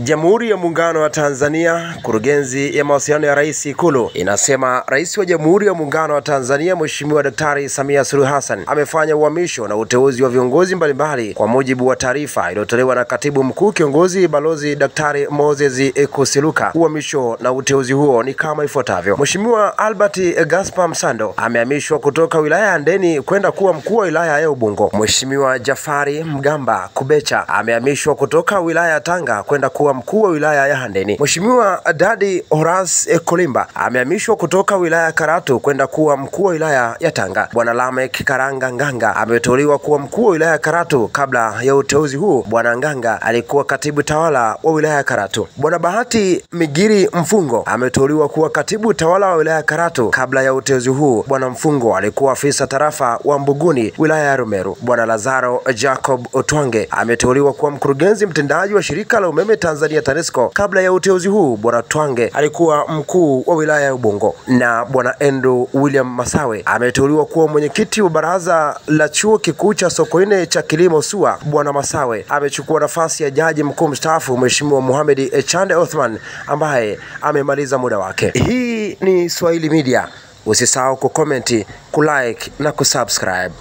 Jamhuri ya Muungano wa Tanzania, kurugenzi ya mawasiliano ya Rais Ikulu inasema Rais wa Jamhuri ya Muungano wa Tanzania Mheshimiwa Daktari Samia Suluhu Hassan amefanya uhamisho na uteuzi wa viongozi mbalimbali kwa mujibu wa taarifa iliyotolewa na Katibu Mkuu Kiongozi Balozi Daktari Moses Kusiluka. Uhamisho na uteuzi huo ni kama ifuatavyo. Mheshimiwa Albert Gaspar Msando amehamishwa kutoka wilaya ya Handeni kwenda kuwa mkuu wa wilaya ya Ubungo. Mheshimiwa Jafari Mgamba Kubecha amehamishwa kutoka wilaya ya Tanga kwenda kuwa mkuu wa wilaya ya Handeni. Mheshimiwa Dadi Horace Kolimba amehamishwa kutoka wilaya ya Karatu kwenda kuwa mkuu wa wilaya ya Tanga. Bwana Lamek Karanga Nganga ameteuliwa kuwa mkuu wa wilaya ya Karatu. Kabla ya uteuzi huu, Bwana Nganga alikuwa katibu tawala wa wilaya ya Karatu. Bwana Bahati Migiri Mfungo ameteuliwa kuwa katibu tawala wa wilaya ya Karatu. Kabla ya uteuzi huu, Bwana Mfungo alikuwa afisa tarafa wa Mbuguni wilaya ya Rumeru. Bwana Lazaro Jacob Otwange ameteuliwa kuwa mkurugenzi mtendaji wa shirika la umeme Tanzania TANESCO. Kabla ya uteuzi huu, Bwana Twange alikuwa mkuu wa wilaya ya Ubungo. Na Bwana Andrew William Masawe ameteuliwa kuwa mwenyekiti wa baraza la chuo kikuu cha Sokoine cha kilimo SUA. Bwana Masawe amechukua nafasi ya jaji mkuu mstaafu Mheshimiwa Mohamed Chande Othman ambaye amemaliza muda wake. Hii ni Swahili Media. Usisahau kucomment, kulike na kusubscribe.